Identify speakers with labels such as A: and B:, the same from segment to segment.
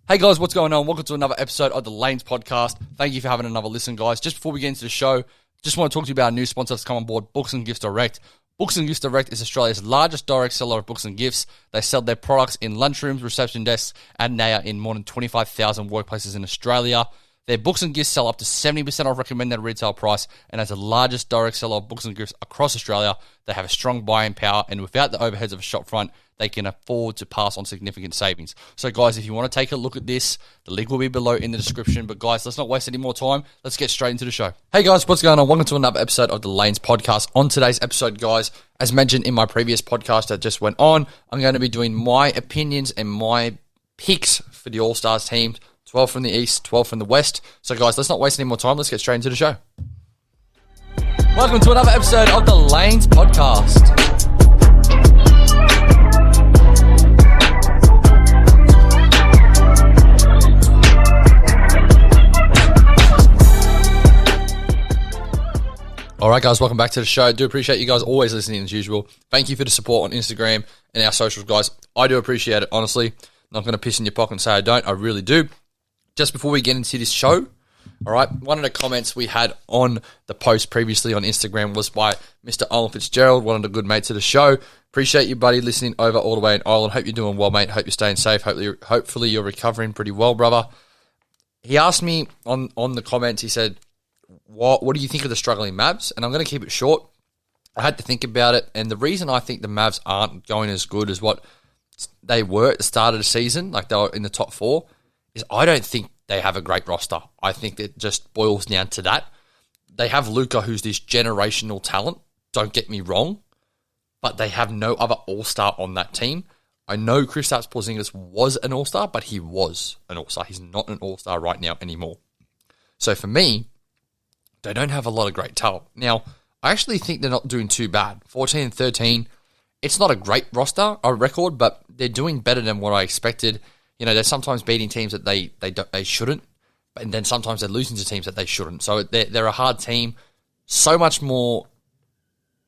A: Hey guys, what's going on? Welcome to another episode of the Lanes podcast. Thank you for having another listen, guys. Just before we get into the show, just want to talk to you about a new sponsor that's come on board, Books and Gifts Direct. Books and Gifts Direct is Australia's largest direct seller of books and gifts. They sell their products in lunchrooms, reception desks, and they are in more than 25,000 workplaces in Australia. Their books and gifts sell up to 70% off recommended retail price, and as the largest direct seller of books and gifts across Australia, they have a strong buying power, and without the overheads of a shop front, they can afford to pass on significant savings. So guys, if you want to take a look at this, the link will be below in the description. But guys, let's not waste any more time. Let's get straight into the show. Hey guys, what's going on? Welcome to another episode of the Lanes podcast. On today's episode, guys, as mentioned in my previous podcast that just went on, I'm going to be doing my opinions and my picks for the All-Stars team. 12 from the East, 12 from the West. So guys, let's not waste any more time. Let's get straight into the show. Welcome to another episode of the Lanes podcast. Alright guys, welcome back to the show. I do appreciate you guys always listening as usual. Thank you for the support on Instagram and our socials, guys. I do appreciate it, honestly. I'm not going to piss in your pocket and say I don't. I really do. Just before we get into this show, alright, one of the comments we had on the post previously on Instagram was by Mr. Owen Fitzgerald, one of the good mates of the show. Appreciate you, buddy, listening over all the way in Ireland. Hope you're doing well, mate. Hope you're staying safe. Hopefully you're recovering pretty well, brother. He asked me on the comments, he said, What do you think of the struggling Mavs? And I'm going to keep it short. I had to think about it, and the reason I think the Mavs aren't going as good as what they were at the start of the season, like they were in the top four, is I don't think they have a great roster. I think it just boils down to that. They have Luka, who's this generational talent, don't get me wrong, but they have no other all-star on that team. I know Kristaps Porzingis was an all-star, but he was an all-star. He's not an all-star right now anymore. So for me, they don't have a lot of great talent. Now, I actually think they're not doing too bad. 14 and 13, it's not a great roster, a record, but they're doing better than what I expected. You know, they're sometimes beating teams that they shouldn't, and then sometimes they're losing to teams that they shouldn't. So they're a hard team, so much more,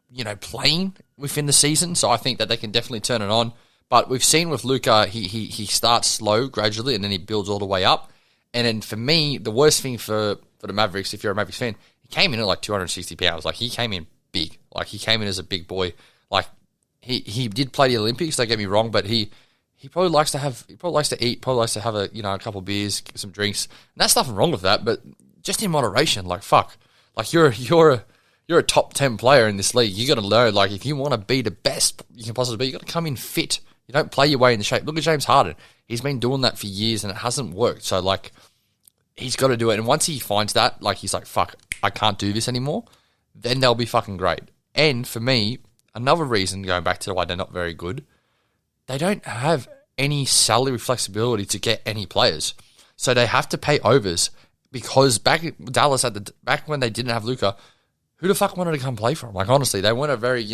A: you know, playing within the season. So I think that they can definitely turn it on. But we've seen with Luka, he starts slow gradually, and then he builds all the way up. And then for me, the worst thing for the Mavericks, if you're a Mavericks fan, he came in at like 260 pounds. Like, he came in big. Like, he came in as a big boy. Like, he did play the Olympics, don't get me wrong, but he probably likes to eat, probably likes to have a couple of beers, some drinks. And there's nothing wrong with that, but just in moderation. Like, fuck. Like, you're a top 10 player in this league. You got to learn, like, if you want to be the best you can possibly be, you got to come in fit. You don't play your way into shape. Look at James Harden. He's been doing that for years and it hasn't worked. So, like, he's got to do it. And once he finds that, like, he's like, fuck, I can't do this anymore, then they'll be fucking great. And for me, another reason, going back to why they're not very good, they don't have any salary flexibility to get any players. So they have to pay overs, because back in Dallas, back when they didn't have Luka, who the fuck wanted to come play for them? Like, honestly, they weren't a very,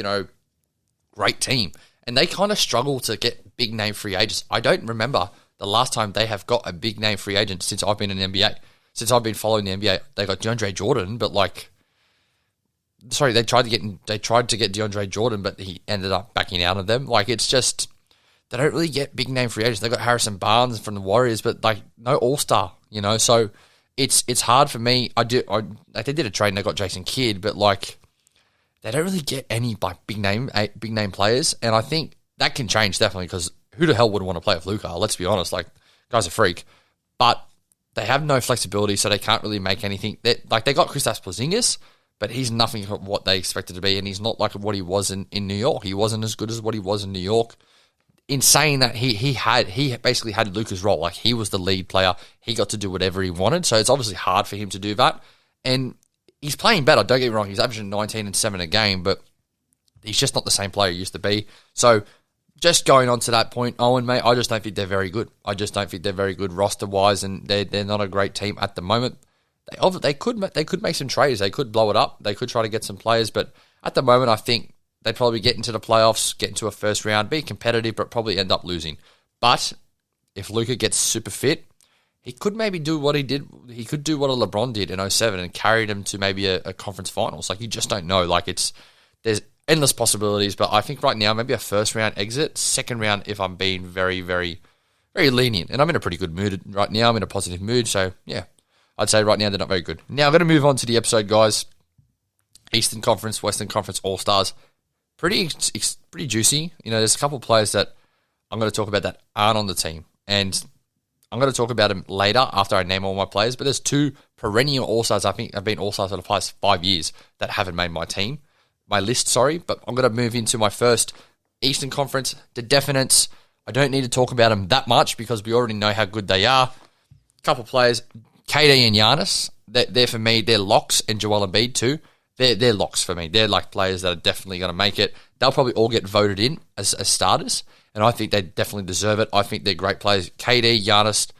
A: great team. And they kind of struggle to get big-name free agents. I don't remember the last time they have got a big-name free agent since I've been in the NBA. Since I've been following the NBA, they got DeAndre Jordan, but they tried to get DeAndre Jordan, but he ended up backing out of them. Like, it's just, they don't really get big-name free agents. They got Harrison Barnes from the Warriors, but like, no all-star, So it's hard for me. They did a trade and they got Jason Kidd, but like, they don't really get any like big name players, and I think that can change definitely, because who the hell would want to play with Luka? Let's be honest, like, guy's a freak, but they have no flexibility, so they can't really make anything. They got Kristaps Porzingis, but he's nothing of what they expected to be, and he's not like what he was in New York. He wasn't as good as what he was in New York. In saying that, he basically had Luka's role, like, he was the lead player. He got to do whatever he wanted, so it's obviously hard for him to do that, and he's playing better, don't get me wrong. He's averaging 19 and 7 a game, but he's just not the same player he used to be. So, just going on to that point, Owen, mate, I just don't think they're very good. I just don't think they're very good roster-wise, and they're not a great team at the moment. They could make some trades. They could blow it up. They could try to get some players, but at the moment, I think they'd probably get into the playoffs, get into a first round, be competitive, but probably end up losing. But if Luka gets super fit, he could maybe do what he did. He could do what a LeBron did in 2007 and carried him to maybe a conference finals. Like, you just don't know. Like, there's endless possibilities, but I think right now maybe a first round exit, second round if I'm being very, very very lenient. And I'm in a pretty good mood right now. I'm in a positive mood. So, yeah, I'd say right now they're not very good. Now, I'm going to move on to the episode, guys. Eastern Conference, Western Conference All-Stars. Pretty juicy. You know, there's a couple of players that I'm going to talk about that aren't on the team. And I'm going to talk about them later after I name all my players. But there's two perennial All-Stars, I think, have been All-Stars for the past 5 years that haven't made my team. My list, sorry. But I'm going to move into my first Eastern Conference, the definites. I don't need to talk about them that much because we already know how good they are. A couple players, KD and Giannis, they're for me, they're locks, and Joel Embiid too. They're locks for me. They're like players that are definitely going to make it. They'll probably all get voted in as starters, and I think they definitely deserve it. I think they're great players. KD, Giannis,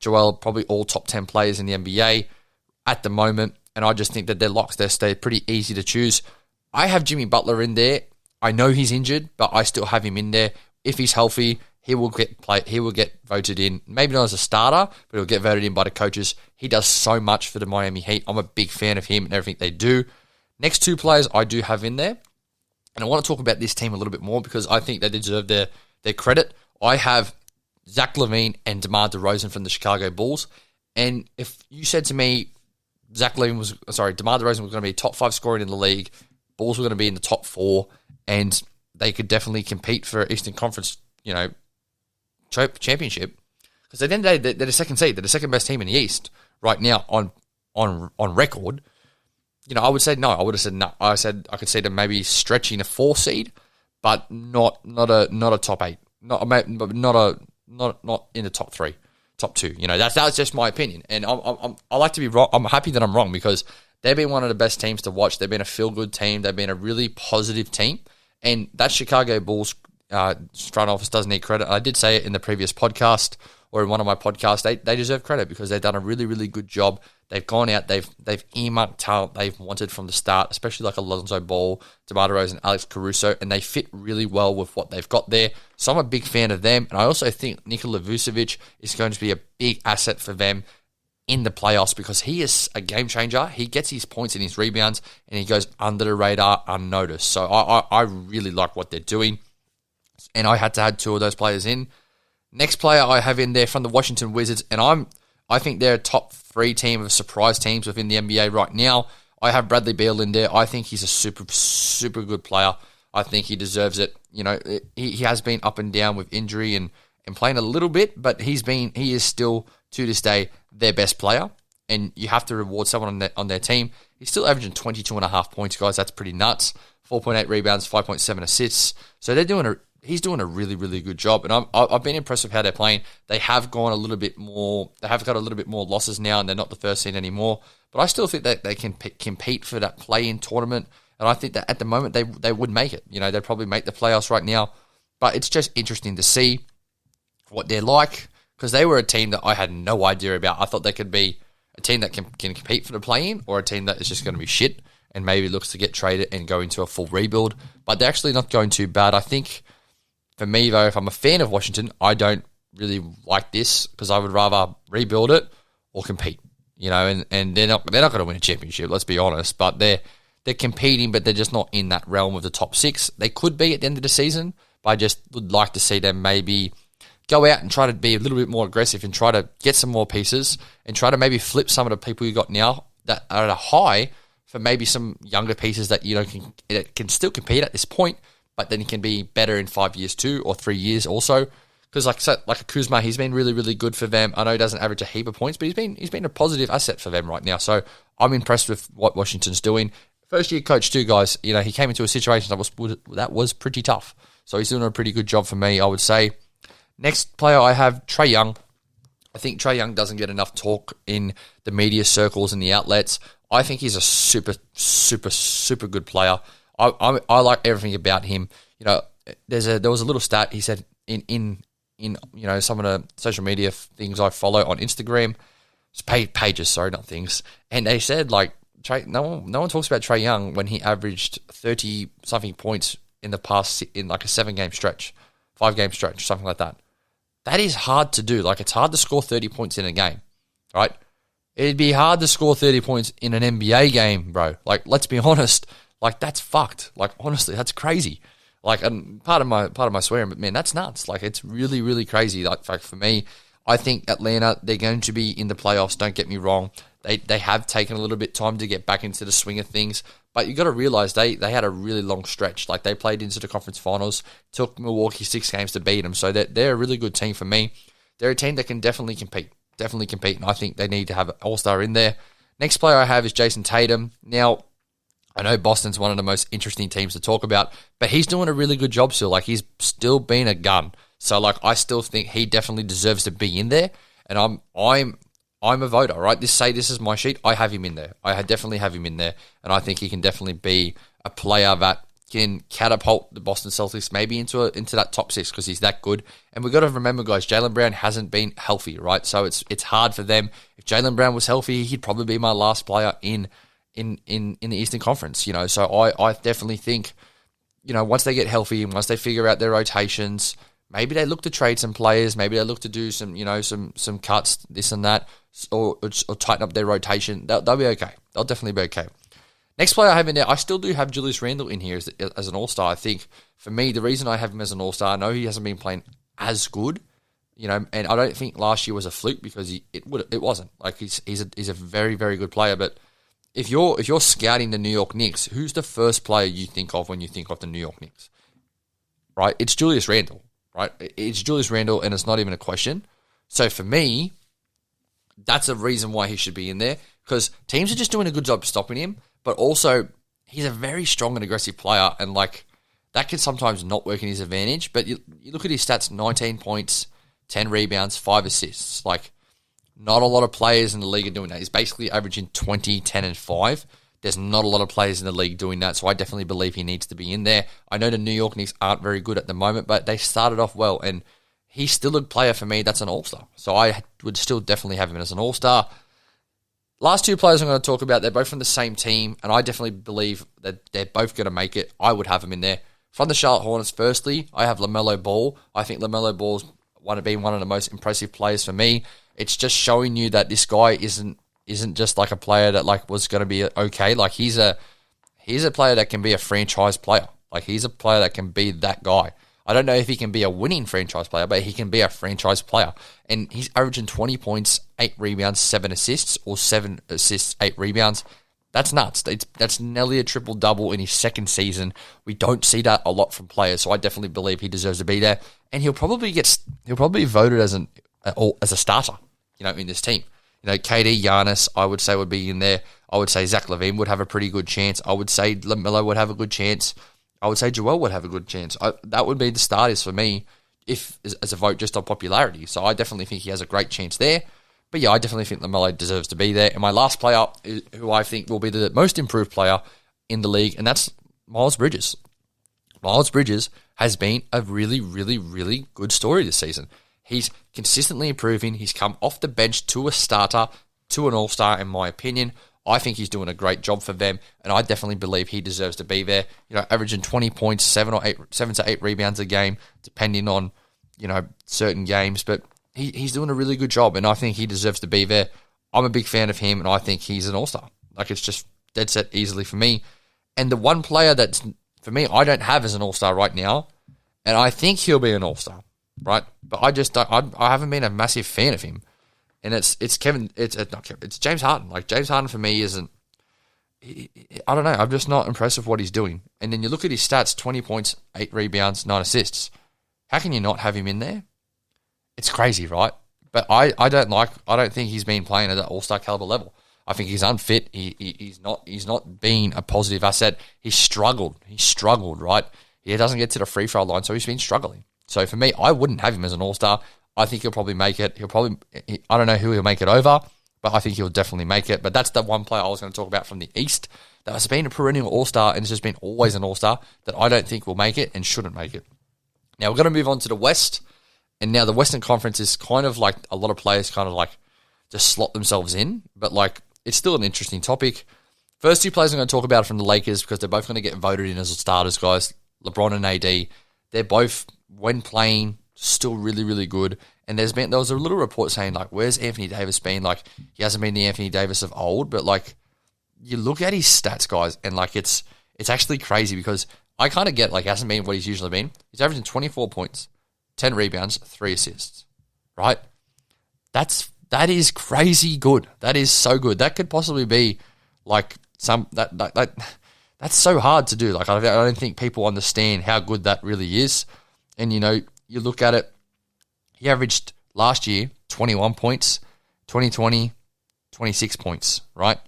A: Joel, probably all top 10 players in the NBA at the moment, and I just think that they're locks. They're pretty easy to choose. I have Jimmy Butler in there. I know he's injured, but I still have him in there. If he's healthy, he will get voted in. Maybe not as a starter, but he'll get voted in by the coaches. He does so much for the Miami Heat. I'm a big fan of him and everything they do. Next two players I do have in there, and I want to talk about this team a little bit more because I think they deserve their credit. I have Zach Levine and DeMar DeRozan from the Chicago Bulls, and if you said to me DeMar DeRozan was going to be top 5 scoring in the league, Bulls were going to be in the top 4, and they could definitely compete for Eastern Conference, championship. Because at the end of the day, they're the second seed. They're the second best team in the East right now on record. I would say no. I would have said no. I said I could see them maybe stretching a 4 seed, but not a top 8. Not in the top 3, top 2. That's just my opinion, and I like to be wrong. I'm happy that I'm wrong because they've been one of the best teams to watch. They've been a feel-good team. They've been a really positive team, and that Chicago Bulls front office does need credit. I did say it in the previous podcast or in one of my podcasts. They deserve credit because they've done a really, really good job. They've gone out, they've earmarked talent they've wanted from the start, especially like Alonzo Ball, DeMar DeRozan, and Alex Caruso, and they fit really well with what they've got there. So I'm a big fan of them, and I also think Nikola Vucevic is going to be a big asset for them in the playoffs because he is a game changer. He gets his points and his rebounds, and he goes under the radar unnoticed. So I really like what they're doing, and I had to add 2 of those players in. Next player I have in there from the Washington Wizards, and I think they're a top 3 team of surprise teams within the NBA right now. I have Bradley Beal in there. I think he's a super, super good player. I think he deserves it. He has been up and down with injury and playing a little bit, but he is still, to this day, their best player. And you have to reward someone on their team. He's still averaging 22.5 points, guys. That's pretty nuts. 4.8 rebounds, 5.7 assists. So he's doing a really, really good job, and I've been impressed with how they're playing. They have gone a little bit more. They have got a little bit more losses now, and they're not the first seed anymore. But I still think that they can compete for that play-in tournament, and I think that at the moment they would make it. They'd probably make the playoffs right now. But it's just interesting to see what they're like because they were a team that I had no idea about. I thought they could be a team that can compete for the play-in, or a team that is just going to be shit and maybe looks to get traded and go into a full rebuild. But they're actually not going too bad, I think. For me, though, if I'm a fan of Washington, I don't really like this because I would rather rebuild it or compete. And they're not going to win a championship, let's be honest. But they're competing, but they're just not in that realm of the top 6. They could be at the end of the season, but I just would like to see them maybe go out and try to be a little bit more aggressive and try to get some more pieces and try to maybe flip some of the people you got now that are at a high for maybe some younger pieces that can still compete at this point. But then he can be better in 5 years too, or 3 years also. Because like a Kuzma, he's been really, really good for them. I know he doesn't average a heap of points, but he's been a positive asset for them right now. So I'm impressed with what Washington's doing. First year coach too, guys. He came into a situation that was pretty tough. So he's doing a pretty good job for me, I would say. Next player I have Trae Young. I think Trae Young doesn't get enough talk in the media circles and the outlets. I think he's a super, super, super good player. I like everything about him. There was a little stat he said in some of the social media things I follow on Instagram, pages, sorry, not things, and they said no one talks about Trae Young when he averaged 30 something points in the past in like a 7-game stretch, 5-game stretch, something like that. That is hard to do. It's hard to score 30 points in a game, right? It'd be hard to score 30 points in an NBA game, bro. Let's be honest. That's fucked. Honestly, that's crazy. Like, and part of my swearing, but man, that's nuts. Like, it's really, really crazy. Like, for me, I think Atlanta, they're going to be in the playoffs. Don't get me wrong. They have taken a little bit of time to get back into the swing of things, but you got to realize they had a really long stretch. Like, they played into the conference finals, took Milwaukee 6 games to beat them, so they're a really good team for me. They're a team that can definitely compete, and I think they need to have an all-star in there. Next player I have is Jason Tatum. Now, I know Boston's one of the most interesting teams to talk about, but he's doing a really good job still. Like, he's still been a gun. So, like, I still think he definitely deserves to be in there, and I'm a voter, right? This is my sheet. I have him in there. I definitely have him in there, and I think he can definitely be a player that can catapult the Boston Celtics maybe into that top 6 because he's that good. And we've got to remember, guys, Jaylen Brown hasn't been healthy, right? So it's hard for them. If Jaylen Brown was healthy, he'd probably be my last player in the Eastern Conference, you know. So I definitely think, you know, once they get healthy and once they figure out their rotations, maybe they look to trade some players, maybe they look to do some, you know, some cuts, this and that, or tighten up their rotation. They'll be okay. They'll definitely be okay. Next player I have in there, I still do have Julius Randle in here as an all-star. I think, for me, the reason I have him as an all-star, I know he hasn't been playing as good, you know, and I don't think last year was a fluke because it wasn't. Like, he's a very, very good player, but if you're scouting the New York Knicks, who's the first player you think of when you think of the New York Knicks? Right? It's Julius Randle, right? It's Julius Randle, and it's not even a question. So for me, that's a reason why he should be in there, because teams are just doing a good job stopping him, but also he's a very strong and aggressive player, and like that can sometimes not work in his advantage. But you look at his stats: 19 points, 10 rebounds, 5 assists. Like, not a lot of players in the league are doing that. He's basically averaging 20, 10, and 5. There's not a lot of players in the league doing that, so I definitely believe he needs to be in there. I know the New York Knicks aren't very good at the moment, but they started off well, and he's still a player for me that's an all-star. So I would still definitely have him as an all-star. Last 2 players I'm going to talk about, they're both from the same team, and I definitely believe that they're both going to make it. I would have them in there. From the Charlotte Hornets, firstly, I have Lamello Ball. I think Lamello Ball's been one of the most impressive players for me. It's just showing you that this guy isn't just like a player that like was going to be okay. Like, he's a player that can be a franchise player. Like, he's a player that can be that guy. I don't know if he can be a winning franchise player, but he can be a franchise player. And he's averaging 20 points, 8 rebounds, 7 assists, or 7 assists, 8 rebounds. That's nuts. That's nearly a triple-double in his second season. We don't see that a lot from players, so I definitely believe he deserves to be there. And he'll probably be voted as a starter, you know, in this team. You know, KD, Giannis, I would say would be in there. I would say Zach Levine would have a pretty good chance. I would say Lamello would have a good chance. I would say Joel would have a good chance. That would be the starters for me, if as a vote just on popularity. So I definitely think he has a great chance there. But yeah, I definitely think Lamello deserves to be there. And my last player, who I think will be the most improved player in the league, and that's Miles Bridges. Miles Bridges has been a really, really, really good story this season. He's consistently improving. He's come off the bench to a starter, to an all-star, in my opinion. I think he's doing a great job for them, and I definitely believe he deserves to be there. You know, averaging 20 points, 7 to 8 rebounds a game, depending on, you know, certain games. But he's doing a really good job, and I think he deserves to be there. I'm a big fan of him, and I think he's an all-star. Like, it's just dead set easily for me. And the one player that's, for me, I don't have as an all-star right now, and I think he'll be an all-star, right? But I just don't, I haven't been a massive fan of him. And it's James Harden. Like, James Harden for me isn't, I don't know, I'm just not impressed with what he's doing. And then you look at his stats: 20 points, 8 rebounds, 9 assists. How can you not have him in there? It's crazy, right? But I don't think he's been playing at that all-star caliber level. I think he's unfit. He's not being a positive asset. He's struggled, right? He doesn't get to the free throw line, so he's been struggling. So for me, I wouldn't have him as an all-star. I think he'll probably make it. I don't know who he'll make it over, but I think he'll definitely make it. But that's the one player I was going to talk about from the East that has been a perennial all-star and has just been always an all-star that I don't think will make it and shouldn't make it. Now we're going to move on to the West, and now the Western Conference is kind of like a lot of players kind of like just slot themselves in, but like it's still an interesting topic. First 2 players I'm going to talk about are from the Lakers because they're both going to get voted in as starters, guys. LeBron and AD. They're both, when playing, still really, really good. And there was a little report saying, like, where's Anthony Davis been? Like, he hasn't been the Anthony Davis of old, but like, you look at his stats, guys, and like it's actually crazy because I kind of get, like, hasn't been what he's usually been. He's averaging 24 points, 10 rebounds, 3 assists, right? That is crazy good. That is so good. That could possibly be, like, that's so hard to do. Like, I don't think people understand how good that really is. And, you look at it, he averaged last year 21 points, 2020, 26 points, right?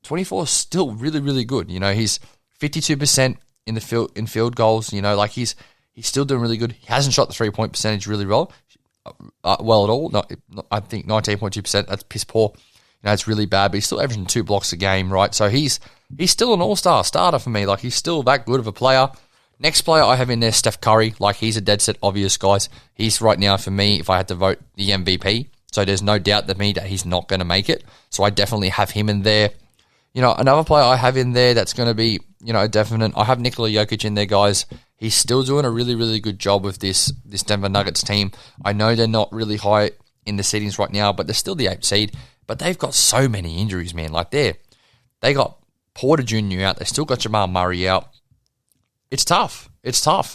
A: 24 is still really, really good. He's 52% in field goals. He's still doing really good. He hasn't shot the 3-point percentage really well at all. I think 19.2%. That's piss poor. It's really bad, but he's still averaging 2 blocks a game, right? So he's still an all-star starter for me. Like, he's still that good of a player. Next player I have in there, Steph Curry. Like, he's a dead set obvious, guys. He's right now, for me, if I had to vote, the MVP. So there's no doubt that he's not going to make it. So I definitely have him in there. Another player I have in there that's going to be, a definite. I have Nikola Jokic in there, guys. He's still doing a really, really good job with this Denver Nuggets team. I know they're not really high in the seedings right now, but they're still the 8th seed. But they've got so many injuries, man. Like, they got Porter Jr. out. They still got Jamal Murray out. It's tough.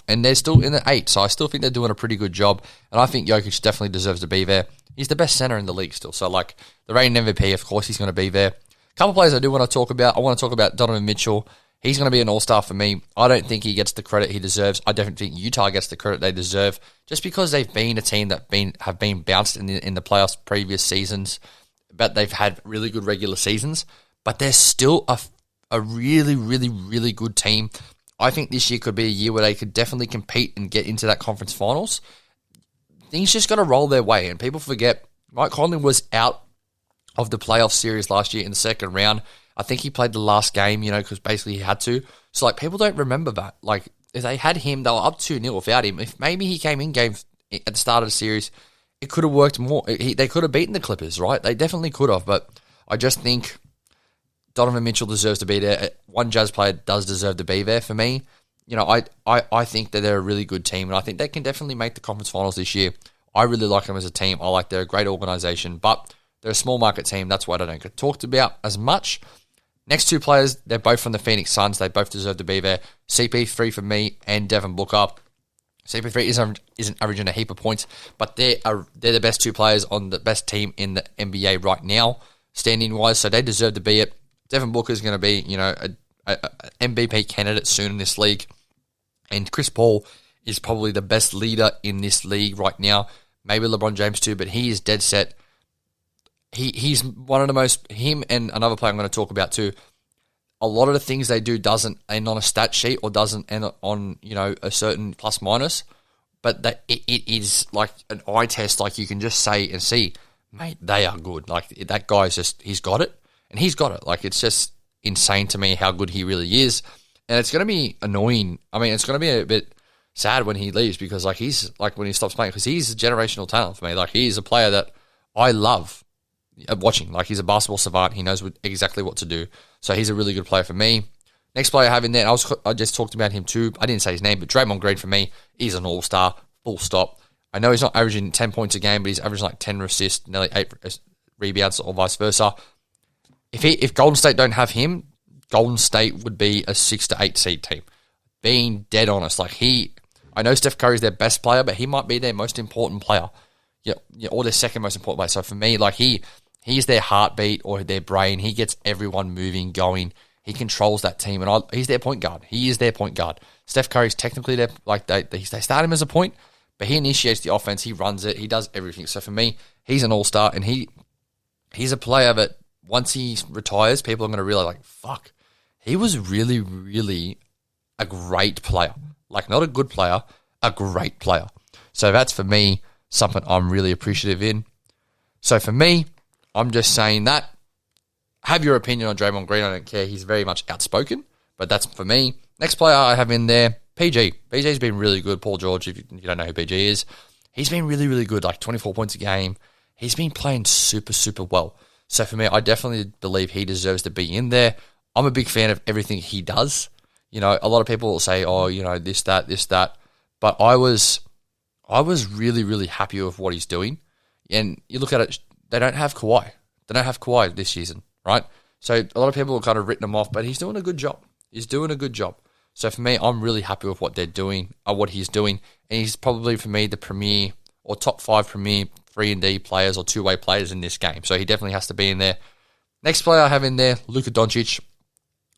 A: And they're still in the 8, so I still think they're doing a pretty good job. And I think Jokic definitely deserves to be there. He's the best center in the league still. So, like, the reigning MVP, of course, he's going to be there. A couple players I do want to talk about. I want to talk about Donovan Mitchell. He's going to be an all-star for me. I don't think he gets the credit he deserves. I definitely think Utah gets the credit they deserve, just because they've been a team that have been bounced in the playoffs previous seasons, but they've had really good regular seasons. But they're still a really, really, really good team. I think this year could be a year where they could definitely compete and get into that conference finals. Things just got to roll their way, and people forget Mike Conley was out of the playoff series last year in the second round. I think he played the last game, because basically he had to. So, like, people don't remember that. Like, if they had him, they were up 2-0 without him. If maybe he came in game at the start of the series, it could have worked more. They could have beaten the Clippers, right? They definitely could have, but I just think Donovan Mitchell deserves to be there. One Jazz player does deserve to be there for me. I think that they're a really good team, and I think they can definitely make the conference finals this year. I really like them as a team. I like they're a great organization, but they're a small market team. That's why they don't get talked about as much. Next 2 players, they're both from the Phoenix Suns. They both deserve to be there. CP3 for me and Devin Booker. CP3 isn't averaging a heap of points, but they're the best 2 players on the best team in the NBA right now, standing-wise, so they deserve to be it. Devin Booker is going to be, a MVP candidate soon in this league. And Chris Paul is probably the best leader in this league right now. Maybe LeBron James too, but he is dead set. He's one of the most, him and another player I'm going to talk about too, a lot of the things they do doesn't end on a stat sheet or doesn't end on, a certain plus minus, but that it is like an eye test. Like, you can just say and see, mate, they are good. Like, that guy's just, he's got it, and he's got it. Like, it's just insane to me how good he really is. And it's going to be annoying. I mean, it's going to be a bit sad when he leaves, because, like, he's, like, when he stops playing, because he's a generational talent for me. Like, he's a player that I love watching. Like, he's a basketball savant. He knows exactly what to do. So he's a really good player for me. Next player I have in there, I just talked about him too. I didn't say his name, but Draymond Green for me, he's an all-star, full stop. I know he's not averaging 10 points a game, but he's averaging like 10 assists, nearly 8 rebounds, or vice versa. If Golden State don't have him, Golden State would be a 6 to 8 seed team. Being dead honest, like, I know Steph Curry's their best player, but he might be their most important player. Yeah, or their second most important player. So for me, like, he's their heartbeat or their brain. He gets everyone moving, going. He controls that team, and he's their point guard. He is their point guard. Steph Curry's technically their, like, they start him as a point, but he initiates the offense. He runs it. He does everything. So for me, he's an all-star, and he's a player that once he retires, people are going to realize, like, fuck, he was really, really a great player. Like, not a good player, a great player. So that's, for me, something I'm really appreciative in. So for me, I'm just saying that. Have your opinion on Draymond Green. I don't care. He's very much outspoken, but that's for me. Next player I have in there, PG. PG's been really good. Paul George, if you don't know who PG is, he's been really, really good, like 24 points a game. He's been playing super, super well. So for me, I definitely believe he deserves to be in there. I'm a big fan of everything he does. A lot of people will say, oh, this, that. But I was really, really happy with what he's doing. And you look at it, they don't have Kawhi. They don't have Kawhi this season, right? So a lot of people have kind of written him off, but he's doing a good job. He's doing a good job. So for me, I'm really happy with what they're doing, what he's doing, and he's probably for me the premier or top 5 premier 3-and-D players or two-way players in this game. So he definitely has to be in there. Next player I have in there, Luka Doncic.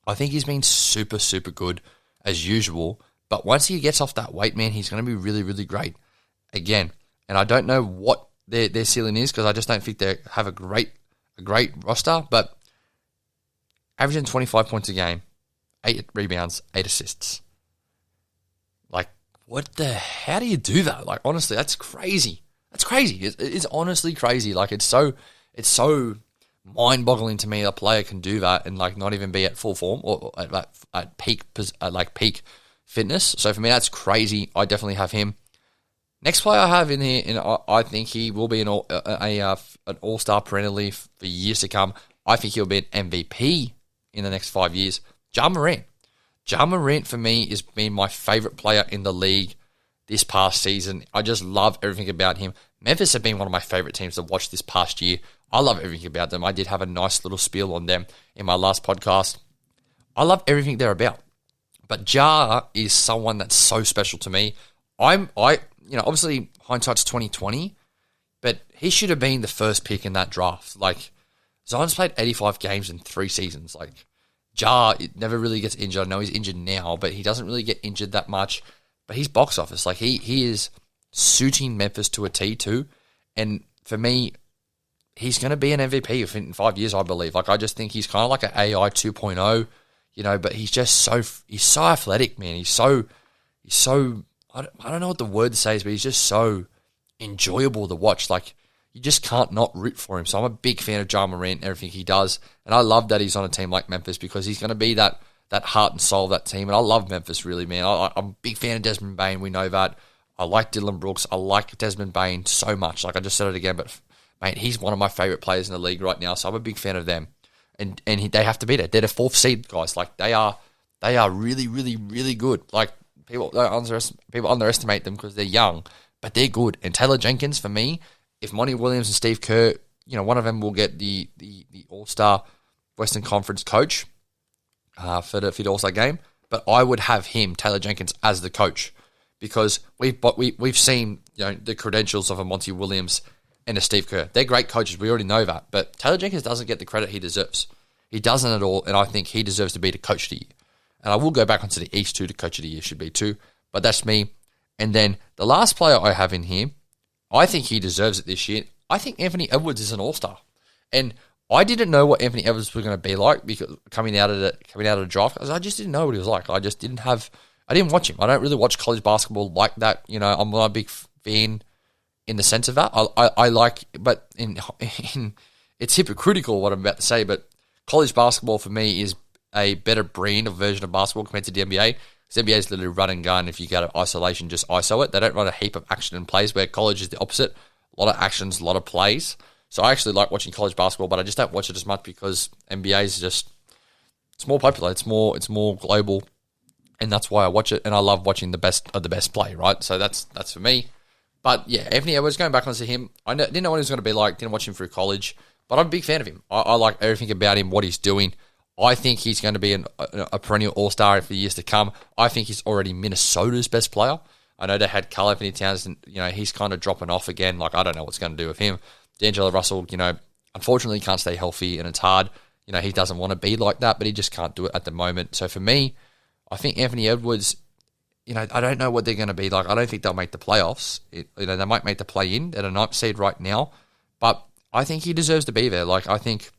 A: I think he's been super, super good as usual. But once he gets off that weight, man, he's going to be really, really great again. And I don't know what their ceiling is because I just don't think they have a great roster. But averaging 25 points a game, 8 rebounds, 8 assists. Like, how do you do that? Like, honestly, that's crazy. That's crazy. It's honestly crazy. Like, it's so mind-boggling to me a player can do that and like not even be at full form or at peak fitness. So for me, that's crazy. I definitely have him. Next player I have in here, and I think he will be an all-star perennially for years to come. I think he'll be an MVP in the next 5 years. Ja Morant. Ja Morant for me has been my favorite player in the league this past season. I just love everything about him. Memphis have been one of my favorite teams to watch this past year. I love everything about them. I did have a nice little spiel on them in my last podcast. I love everything they're about. But Ja is someone that's so special to me. Obviously hindsight's 2020, but he should have been the first pick in that draft. Like, Zion's played 85 games in 3 seasons. Like, Ja never really gets injured. I know he's injured now, but he doesn't really get injured that much. But he's box office. Like, he is suiting Memphis to a T too. And for me, he's going to be an MVP in 5 years, I believe. Like, I just think he's kind of like an AI 2.0, but he's just he's so athletic, man. He's so, I don't know what the word says, but he's just so enjoyable to watch. Like, you just can't not root for him. So I'm a big fan of Ja Morant and everything he does. And I love that he's on a team like Memphis because he's going to be that heart and soul of that team. And I love Memphis, really, man. I'm a big fan of Desmond Bane. We know that. I like Dylan Brooks. I like Desmond Bane so much. Like, I just said it again, but, mate, he's one of my favorite players in the league right now. So I'm a big fan of them. And they have to be there. They're the 4th seed, guys. Like, they are really, really, really good. Like, people underestimate them because they're young, but they're good. And Taylor Jenkins, for me, if Monty Williams and Steve Kerr, one of them will get the All-Star Western Conference coach for the All-Star game, but I would have him, Taylor Jenkins, as the coach because we've seen the credentials of a Monty Williams and a Steve Kerr. They're great coaches. We already know that, but Taylor Jenkins doesn't get the credit he deserves. He doesn't at all, and I think he deserves to be the coach of the year. And I will go back onto the East too. The coach of the year should be too, but that's me. And then the last player I have in here, I think he deserves it this year. I think Anthony Edwards is an all-star. And I didn't know what Anthony Edwards was going to be like because coming out of the draft, because I just didn't know what he was like. I didn't watch him. I don't really watch college basketball like that. I'm not a big fan in the sense of that. I like, but it's hypocritical what I'm about to say, but college basketball for me is a better brand of version of basketball compared to the NBA. Because NBA is literally run and gun. If you go to isolation, just ISO it. They don't run a heap of action and plays, where college is the opposite. A lot of actions, a lot of plays. So I actually like watching college basketball, but I just don't watch it as much because NBA is it's more popular. It's more global, and that's why I watch it. And I love watching the best of the best play, right? So that's for me. But yeah, Anthony Edwards, going back onto him, didn't know what he was going to be like. Didn't watch him through college, but I'm a big fan of him. I like everything about him, what he's doing. I think he's going to be a perennial all-star for years to come. I think he's already Minnesota's best player. I know they had Karl Anthony Towns, and he's kind of dropping off again. Like, I don't know what's going to do with him. D'Angelo Russell, unfortunately can't stay healthy, and it's hard. He doesn't want to be like that, but he just can't do it at the moment. So for me, I think Anthony Edwards, I don't know what they're going to be like. I don't think they'll make the playoffs. They might make the play-in at a 9th seed right now, but I think he deserves to be there. Like, I think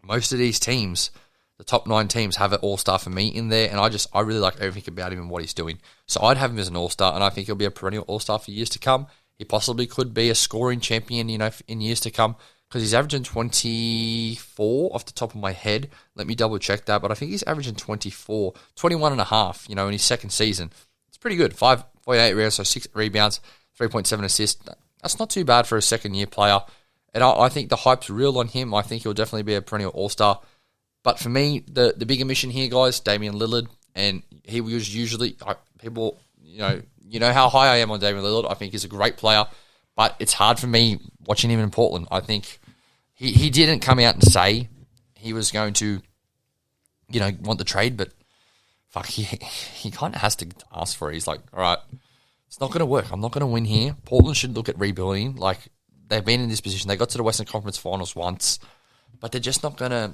A: most of these teams, the top 9 teams, have an all-star for me in there, and I really like everything about him and what he's doing. So I'd have him as an all-star, and I think he'll be a perennial all-star for years to come. He possibly could be a scoring champion, in years to come, because he's averaging 24 off the top of my head. Let me double-check that, but I think he's averaging 21 and a half, in his second season. It's pretty good. 5.8 rebounds, so 6 rebounds, 3.7 assists. That's not too bad for a second-year player. And I think the hype's real on him. I think he'll definitely be a perennial all-star. But for me, the bigger mission here, guys, Damien Lillard, and he was usually people, you know how high I am on Damien Lillard. I think he's a great player, but it's hard for me watching him in Portland. I think he didn't come out and say he was going to, want the trade, but fuck, he kind of has to ask for it. He's like, all right, it's not going to work. I'm not going to win here. Portland should look at rebuilding. Like, they've been in this position. They got to the Western Conference Finals once, but they're just not gonna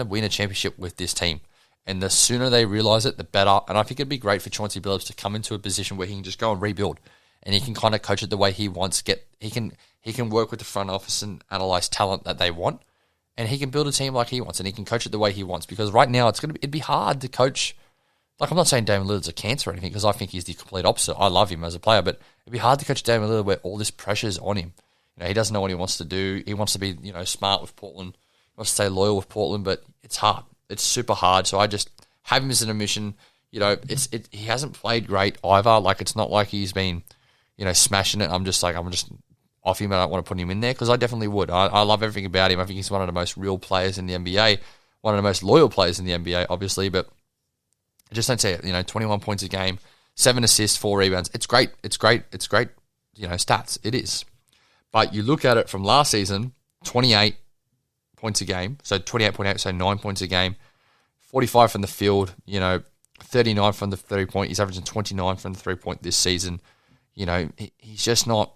A: win a championship with this team. And the sooner they realize it, the better. And I think it'd be great for Chauncey Billups to come into a position where he can just go and rebuild, and he can kind of coach it the way he wants. He can work with the front office and analyze talent that they want, and he can build a team like he wants, and he can coach it the way he wants. Because right now it'd be hard to coach. Like, I'm not saying Damien Lillard's a cancer or anything, because I think he's the complete opposite. I love him as a player, but it'd be hard to coach Damien Lillard where all this pressure is on him. You know, he doesn't know what he wants to do. He wants to be, smart with Portland. He wants to stay loyal with Portland, but it's hard. It's super hard. So I just have him as an omission. He hasn't played great either. Like, it's not like he's been, smashing it. I'm just off him. I don't want to put him in there, because I definitely would. I love everything about him. I think he's one of the most real players in the NBA, one of the most loyal players in the NBA, obviously, but I just don't see it. 21 points a game, 7 assists, 4 rebounds. It's great. It's great. Stats. It is. But you look at it from last season, 28 points a game, so 28.8, so 9 points a game, 45 from the field, 39 from the 3-point. He's averaging 29 from the 3-point this season. He's just not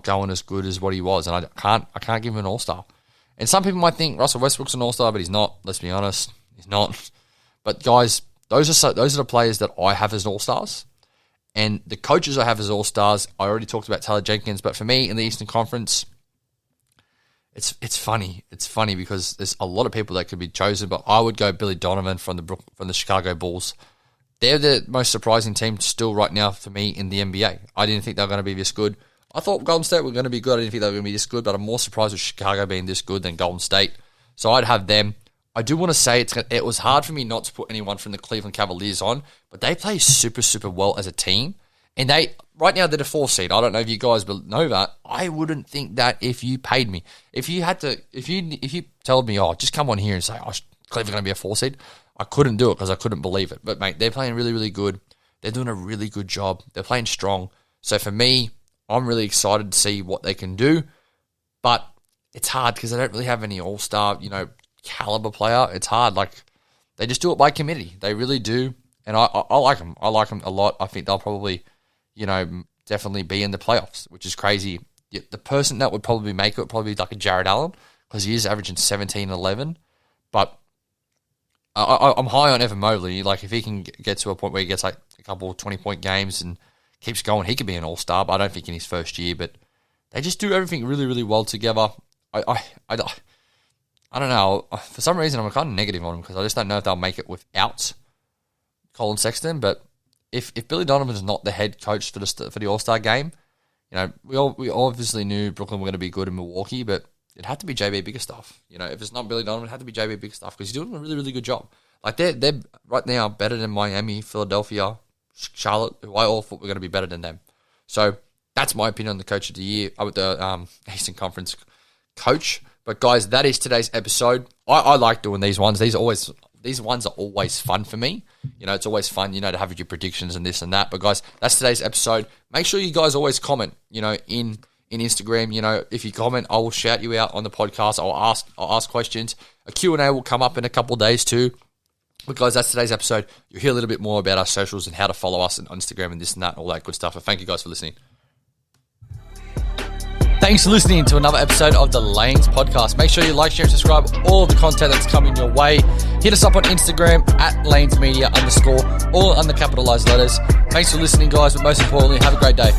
A: going as good as what he was, and I can't give him an all-star. And some people might think Russell Westbrook's an all-star, but he's not. Let's be honest, he's not. But guys, those are the players that I have as all-stars. And the coaches I have as all-stars, I already talked about Taylor Jenkins, but for me in the Eastern Conference, it's funny. It's funny because there's a lot of people that could be chosen, but I would go Billy Donovan from the Chicago Bulls. They're the most surprising team still right now for me in the NBA. I didn't think they were going to be this good. I thought Golden State were going to be good. I didn't think they were going to be this good, but I'm more surprised with Chicago being this good than Golden State. So I'd have them. I do want to say it was hard for me not to put anyone from the Cleveland Cavaliers on, but they play super, super well as a team. And right now they're the 4th seed. I don't know if you guys know that. I wouldn't think that if you paid me. If you told me, just come on here and say, Cleveland going to be a 4 seed, I couldn't do it because I couldn't believe it. But mate, they're playing really, really good. They're doing a really good job. They're playing strong. So for me, I'm really excited to see what they can do. But it's hard because they don't really have any all-star, caliber player. It's hard. Like, they just do it by committee. They really do. And I like them. I like them a lot. I think they'll probably, definitely be in the playoffs, which is crazy. The person that would probably make it would probably be like a Jared Allen, because he is averaging 17 and 11. But I'm high on Evan Mobley. Like, if he can get to a point where he gets like a couple of 20-point games and keeps going, he could be an all-star. But I don't think in his first year. But they just do everything really, really well together. I don't know. For some reason, I'm kind of negative on them because I just don't know if they'll make it without Colin Sexton. But if Billy Donovan's not the head coach for the All-Star game, we obviously knew Brooklyn were going to be good in Milwaukee, but it had to be JB Bickerstaff. If it's not Billy Donovan, it had to be JB Bickerstaff because he's doing a really, really good job. Like, they're right now better than Miami, Philadelphia, Charlotte, who I all thought were going to be better than them. So that's my opinion on the coach of the year, with the Eastern Conference coach. But guys, that is today's episode. I like doing these ones. These ones are always fun for me. It's always fun, to have your predictions and this and that. But guys, that's today's episode. Make sure you guys always comment, in Instagram. If you comment, I will shout you out on the podcast. I'll ask questions. A Q&A will come up in a couple of days too. But guys, that's today's episode. You'll hear a little bit more about our socials and how to follow us on Instagram and this and that, all that good stuff. So thank you guys for listening. Thanks for listening to another episode of the Lanes Podcast. Make sure you like, share, and subscribe all of the content that's coming your way. Hit us up on Instagram at LanesMedia_, all under capitalized letters. Thanks for listening, guys, but most importantly, have a great day.